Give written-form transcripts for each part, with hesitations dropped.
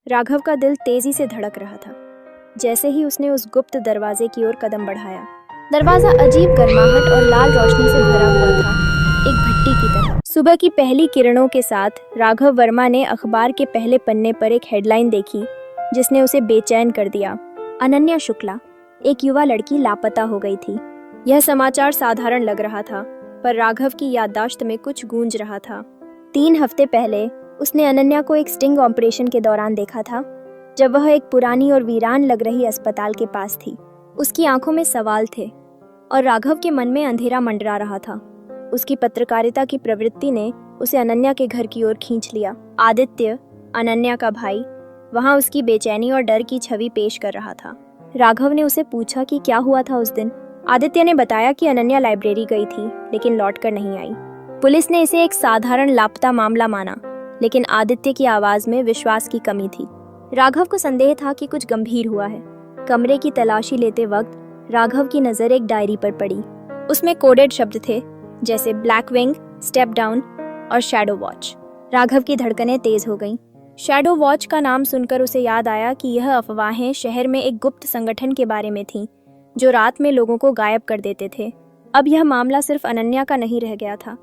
राघव का दिल तेजी से धड़क रहा था जैसे ही उसने उस गुप्त दरवाजे की ओर कदम बढ़ाया। दरवाजा अजीब गर्माहट और लाल रोशनी से भरा हुआ था, एक भट्टी की तरह। सुबह की पहली किरणों के साथ राघव वर्मा ने अखबार के पहले पन्ने पर एक हेडलाइन देखी जिसने उसे बेचैन कर दिया। अनन्या शुक्ला, एक युवा लड़की, लापता हो गई थी। यह समाचार साधारण लग रहा था, पर राघव की याददाश्त में कुछ गूंज रहा था। 3 हफ्ते पहले उसने अनन्या को एक स्टिंग ऑपरेशन के दौरान देखा था, जब वह एक पुरानी और वीरान लग रही अस्पताल के पास थी। उसकी आंखों में सवाल थे और राघव के मन में अंधेरा मंडरा रहा था। उसकी पत्रकारिता की प्रवृत्ति ने उसे अनन्या के घर की ओर खींच लिया। आदित्य, अनन्या का भाई, वहां उसकी बेचैनी और डर की छवि पेश कर रहा था। राघव ने उसे पूछा कि क्या हुआ था उस दिन। आदित्य ने बताया कि अनन्या लाइब्रेरी गई थी लेकिन लौटकर नहीं आई। पुलिस ने इसे एक साधारण लापता मामला माना, लेकिन आदित्य की आवाज में विश्वास की कमी थी। राघव को संदेह था कि कुछ गंभीर हुआ है। कमरे की तलाशी लेते वक्त राघव की नजर एक डायरी पर पड़ी। उसमें कोडेड शब्द थे जैसे ब्लैक विंग, स्टेप डाउन और शैडो वॉच। राघव की धड़कनें तेज हो गईं। शैडो वॉच का नाम सुनकर उसे याद आया कि यह अफवाहें शहर में एक गुप्त संगठन के बारे में थीं, जो रात में लोगों को गायब कर देते थे। अब यह मामला सिर्फ अनन्या का नहीं रह गया था,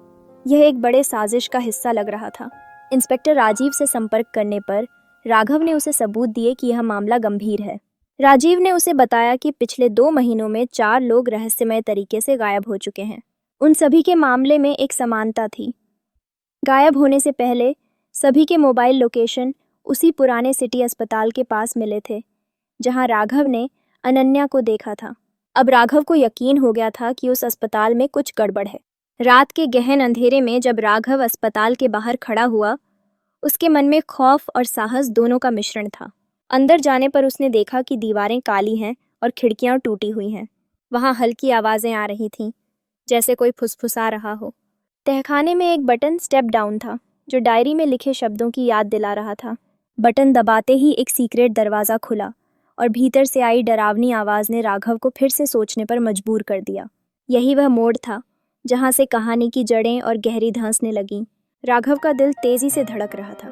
यह एक बड़े साजिश का हिस्सा लग रहा था। इंस्पेक्टर राजीव से संपर्क करने पर राघव ने उसे सबूत दिए कि यह मामला गंभीर है। राजीव ने उसे बताया कि पिछले 2 महीनों में 4 लोग रहस्यमय तरीके से गायब हो चुके हैं। उन सभी के मामले में एक समानता थी। गायब होने से पहले सभी के मोबाइल लोकेशन उसी पुराने सिटी अस्पताल के पास मिले थे, जहां राघव ने अनन्या को देखा था। अब राघव को यकीन हो गया था कि उस अस्पताल में कुछ गड़बड़ है। रात के गहन अंधेरे में जब राघव अस्पताल के बाहर खड़ा हुआ, उसके मन में खौफ और साहस दोनों का मिश्रण था। अंदर जाने पर उसने देखा कि दीवारें काली हैं और खिड़कियां टूटी हुई हैं। वहां हल्की आवाजें आ रही थीं, जैसे कोई फुसफुसा रहा हो। तहखाने में एक बटन स्टेप डाउन था, जो डायरी में लिखे शब्दों की याद दिला रहा था। बटन दबाते ही एक सीक्रेट दरवाज़ा खुला और भीतर से आई डरावनी आवाज़ ने राघव को फिर से सोचने पर मजबूर कर दिया। यही वह मोड़ था जहां से कहानी की जड़ें और गहरी धंसने लगीं। राघव का दिल तेजी से धड़क रहा था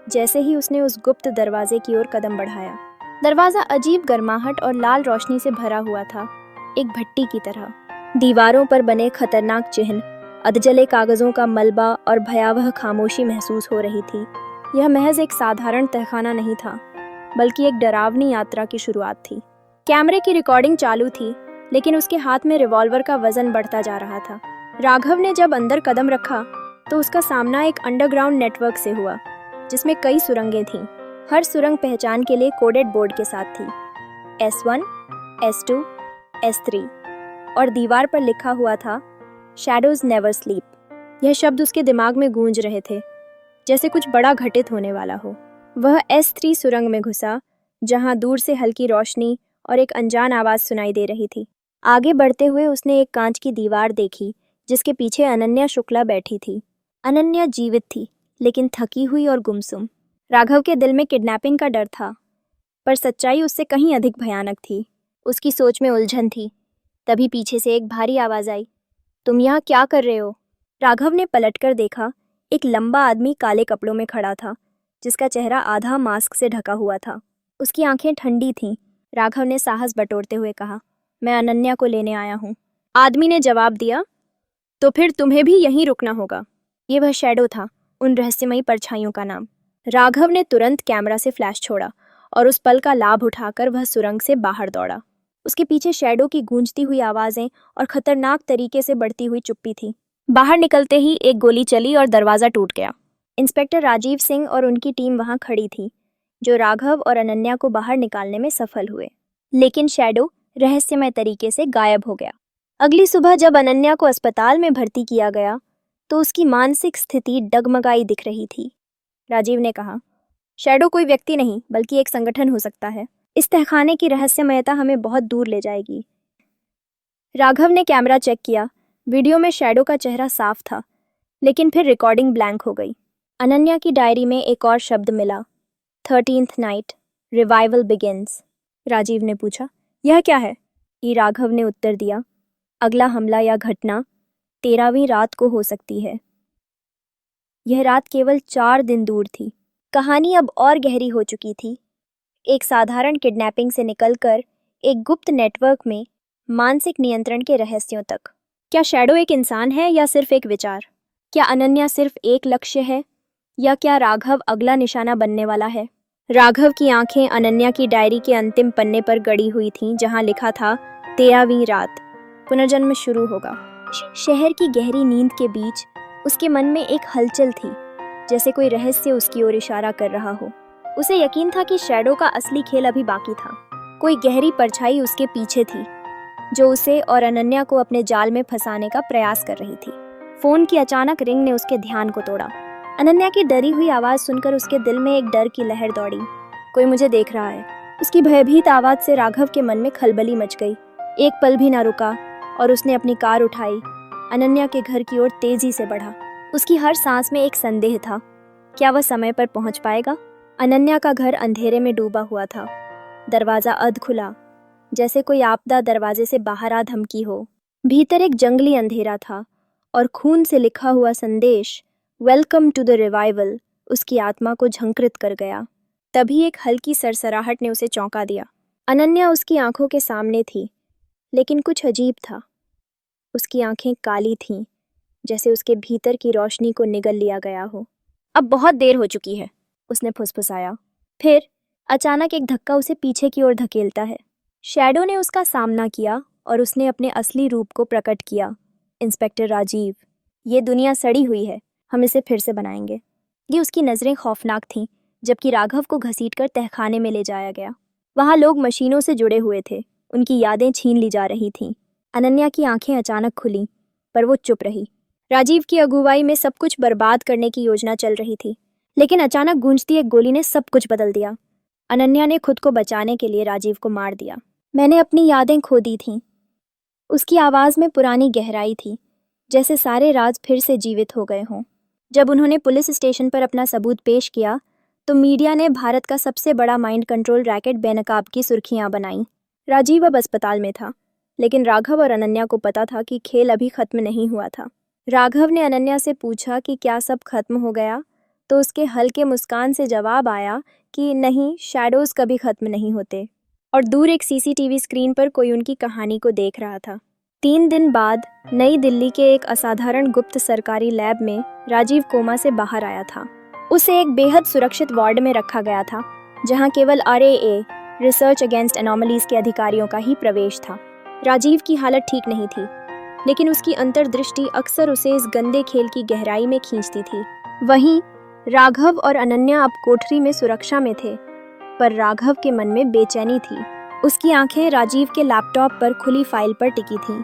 जैसे ही उसने उस गुप्त दरवाजे की ओर कदम बढ़ाया। दरवाजा अजीब गर्माहट और लाल रोशनी से भरा हुआ था, एक भट्टी की तरह। दीवारों पर बने खतरनाक चिन्ह, अधजले कागजों का मलबा और भयावह खामोशी महसूस हो रही थी। यह महज एक साधारण तहखाना नहीं था, बल्कि एक डरावनी यात्रा की शुरुआत थी। कैमरे की रिकॉर्डिंग चालू थी, लेकिन उसके हाथ में रिवॉल्वर का वजन बढ़ता जा रहा था। राघव ने जब अंदर कदम रखा तो उसका सामना एक अंडरग्राउंड नेटवर्क से हुआ, जिसमें कई सुरंगें थीं। हर सुरंग पहचान के लिए कोडेड बोर्ड के साथ थी, S1, S2, S3, और दीवार पर लिखा हुआ था शैडोज नेवर स्लीप। यह शब्द उसके दिमाग में गूंज रहे थे, जैसे कुछ बड़ा घटित होने वाला हो। वह S3 सुरंग में घुसा, जहां दूर से हल्की रोशनी और एक अनजान आवाज सुनाई दे रही थी। आगे बढ़ते हुए उसने एक कांच की दीवार देखी, जिसके पीछे अनन्या शुक्ला बैठी थी। अनन्या जीवित थी, लेकिन थकी हुई और गुमसुम। राघव के दिल में किडनैपिंग का डर था, पर सच्चाई उससे कहीं अधिक भयानक थी। उसकी सोच में उलझन थी। तभी पीछे से एक भारी आवाज आई, तुम यहाँ क्या कर रहे हो? राघव ने पलटकर देखा। एक लंबा आदमी काले कपड़ों में खड़ा था, जिसका चेहरा आधा मास्क से ढका हुआ था। उसकी आंखें ठंडी थीं। राघव ने साहस बटोरते हुए कहा, मैं अनन्या को लेने आया हूँ। आदमी ने जवाब दिया, तो फिर तुम्हें भी यहीं रुकना होगा। ये वह शैडो था, उन रहस्यमयी परछाइयों का नाम। राघव ने तुरंत कैमरा से फ्लैश छोड़ा और उस पल का लाभ उठाकर वह सुरंग से बाहर दौड़ा। उसके पीछे शैडो की गूंजती हुई आवाजें और खतरनाक तरीके से बढ़ती हुई चुप्पी थी। बाहर निकलते ही एक गोली चली और दरवाजा टूट गया। इंस्पेक्टर राजीव सिंह और उनकी टीम वहां खड़ी थी, जो राघव और अनन्या को बाहर निकालने में सफल हुए। लेकिन शैडो रहस्यमय तरीके से गायब हो गया। अगली सुबह जब अनन्या को अस्पताल में भर्ती किया गया, तो उसकी मानसिक स्थिति डगमगाई दिख रही थी। राजीव ने कहा, शैडो कोई व्यक्ति नहीं, बल्कि एक संगठन हो सकता है। इस तहखाने की रहस्यमयता हमें बहुत दूर ले जाएगी। राघव ने कैमरा चेक किया। वीडियो में शैडो का चेहरा साफ था, लेकिन फिर रिकॉर्डिंग ब्लैंक हो गई। अनन्या की डायरी में एक और शब्द मिला, 13th night, revival begins. Rajiv ने पूछा, यह क्या है? राघव ने उत्तर दिया, अगला हमला या घटना 13वीं रात को हो सकती है। यह रात केवल 4 दिन दूर थी। कहानी अब और गहरी हो चुकी थी। एक साधारण किडनैपिंग से निकलकर एक गुप्त नेटवर्क में मानसिक नियंत्रण के रहस्यों तक। क्या शैडो एक इंसान है या सिर्फ एक विचार? क्या अनन्या सिर्फ एक लक्ष्य है या क्या राघव अगला निशाना बनने वाला है? राघव की आंखें अनन्या की डायरी के अंतिम पन्ने पर गड़ी हुई थीं, जहां लिखा था 13वीं रात, पुनर्जन्म शुरू होगा। शहर की गहरी नींद के बीच उसके मन में एक हलचल थी, जैसे कोई रहस्य उसकी ओर इशारा कर रहा हो। उसे यकीन था कि शैडो का असली खेल अभी बाकी था। कोई गहरी परछाई उसके पीछे थी, जो उसे और अनन्या को अपने जाल में फंसाने का प्रयास कर रही थी। फोन की अचानक रिंग ने उसके ध्यान को तोड़ा। अनन्या की डरी हुई आवाज सुनकर उसके दिल में एक डर की लहर दौड़ी। कोई मुझे देख रहा है। उसकी भयभीत आवाज से राघव के मन में खलबली मच गई। एक पल भी ना रुका और उसने अपनी कार उठाई, अनन्या के घर की ओर तेजी से बढ़ा। उसकी हर सांस में एक संदेह था, क्या वह समय पर पहुंच पाएगा? अनन्या का घर अंधेरे में डूबा हुआ था। दरवाजा अध खुला, जैसे कोई आपदा दरवाजे से बाहर आ धमकी हो। भीतर एक जंगली अंधेरा था और खून से लिखा हुआ संदेश वेलकम टू द रिवाइवल उसकी आत्मा को झंकृत कर गया। तभी एक हल्की सरसराहट ने उसे चौंका दिया। अनन्या उसकी आंखों के सामने थी, लेकिन कुछ अजीब था। उसकी आंखें काली थीं, जैसे उसके भीतर की रोशनी को निगल लिया गया हो। अब बहुत देर हो चुकी है, उसने फुसफुसाया। फिर अचानक एक धक्का उसे पीछे की ओर धकेलता है। शैडो ने उसका सामना किया और उसने अपने असली रूप को प्रकट किया। इंस्पेक्टर राजीव, ये दुनिया सड़ी हुई है, हम इसे फिर से बनाएंगे। ये उसकी नज़रें खौफनाक थीं, जबकि राघव को घसीटकर तहखाने में ले जाया गया। वहाँ लोग मशीनों से जुड़े हुए थे, उनकी यादें छीन ली जा रही थीं। अनन्या की आंखें अचानक खुलीं, पर वो चुप रही। राजीव की अगुवाई में सब कुछ बर्बाद करने की योजना चल रही थी, लेकिन अचानक गूंजती एक गोली ने सब कुछ बदल दिया। अनन्या ने खुद को बचाने के लिए राजीव को मार दिया। मैंने अपनी यादें खो दी थीं। उसकी आवाज़ में पुरानी गहराई थी, जैसे सारे राज फिर से जीवित हो गए हों। जब उन्होंने पुलिस स्टेशन पर अपना सबूत पेश किया, तो मीडिया ने भारत का सबसे बड़ा माइंड कंट्रोल रैकेट बेनकाब की सुर्खियां बनाईं। राजीव अब अस्पताल में था, लेकिन राघव और अनन्या को पता था कि खेल अभी खत्म नहीं हुआ था। राघव ने अनन्या से पूछा कि क्या सब खत्म हो गया, तो उसके हल्के मुस्कान से जवाब आया कि नहीं, शैडोज कभी खत्म नहीं होते। और दूर एक सीसीटीवी स्क्रीन पर कोई उनकी कहानी को देख रहा था। 3 दिन बाद नई दिल्ली के एक असाधारण गुप्त सरकारी लैब में राजीव कोमा से बाहर आया था। उसे एक बेहद सुरक्षित वार्ड में रखा गया था, जहां केवल RAA रिसर्च अगेंस्ट एनोमलीज के अधिकारियों का ही प्रवेश था। राजीव की हालत ठीक नहीं थी, लेकिन उसकी अंतर्दृष्टि अक्सर उसे इस गंदे खेल की गहराई में खींचती थी। वहीं राघव और अनन्या अब कोठरी में सुरक्षा में थे, पर राघव के मन में बेचैनी थी। उसकी आंखें राजीव के लैपटॉप पर खुली फाइल पर टिकी थीं।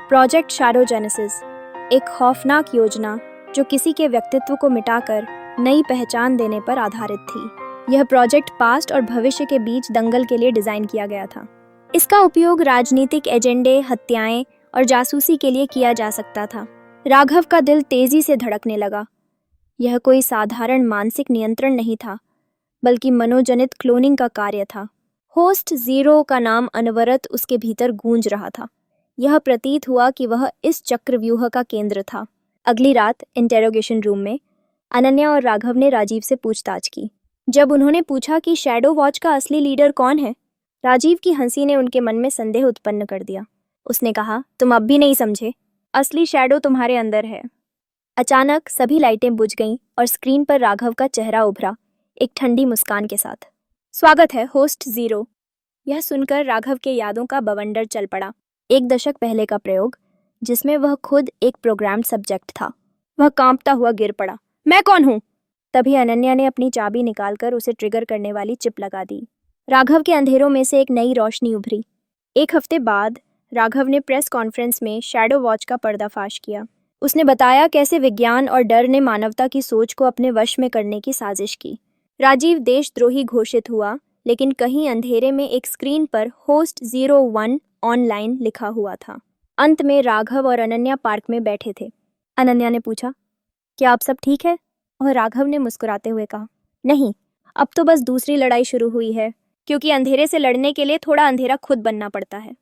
प्रोजेक्ट शैडो जेनेसिस, एक खौफनाक योजना जो किसी के व्यक्तित्व को मिटाकर नई पहचान देने पर आधारित थी। यह प्रोजेक्ट पास्ट और भविष्य के बीच दंगल के लिए डिजाइन किया गया था। इसका उपयोग राजनीतिक एजेंडे, हत्याएं और जासूसी के लिए किया जा सकता था। राघव का दिल तेजी से धड़कने लगा। यह कोई साधारण मानसिक नियंत्रण नहीं था, बल्कि मनोजनित क्लोनिंग का कार्य था। होस्ट 0 का नाम अनवरत उसके भीतर गूंज रहा था। यह प्रतीत हुआ कि वह इस चक्रव्यूह का केंद्र था। अगली रात इंटेरोगेशन रूम में अनन्या और राघव ने राजीव से पूछताछ की। जब उन्होंने पूछा कि शैडो वॉच का असली लीडर कौन है, राजीव की हंसी ने उनके मन में संदेह उत्पन्न कर दिया। उसने कहा, तुम अब भी नहीं समझे, असली शैडो तुम्हारे अंदर है। अचानक सभी लाइटें बुझ गईं और स्क्रीन पर राघव का चेहरा उभरा, एक ठंडी मुस्कान के साथ। स्वागत है होस्ट 0। यह सुनकर राघव के यादों का बवंडर चल पड़ा। 1 दशक पहले का प्रयोग, जिसमें वह खुद एक प्रोग्राम्ड सब्जेक्ट था। वह कांपता हुआ गिर पड़ा। मैं कौन हूँ? तभी अनन्या ने अपनी चाबी निकालकर उसे ट्रिगर करने वाली चिप लगा दी। राघव के अंधेरों में से एक नई रोशनी उभरी। 1 हफ्ते बाद राघव ने प्रेस कॉन्फ्रेंस में शैडो वॉच का पर्दाफाश किया। उसने बताया कैसे विज्ञान और डर ने मानवता की सोच को अपने वश में करने की साजिश की। राजीव देशद्रोही घोषित हुआ, लेकिन कहीं अंधेरे में एक स्क्रीन पर होस्ट 01 ऑनलाइन लिखा हुआ था। अंत में राघव और अनन्या पार्क में बैठे थे। अनन्या ने पूछा, क्या आप सब ठीक है? और राघव ने मुस्कुराते हुए कहा, नहीं, अब तो बस दूसरी लड़ाई शुरू हुई है, क्योंकि अंधेरे से लड़ने के लिए थोड़ा अंधेरा खुद बनना पड़ता है।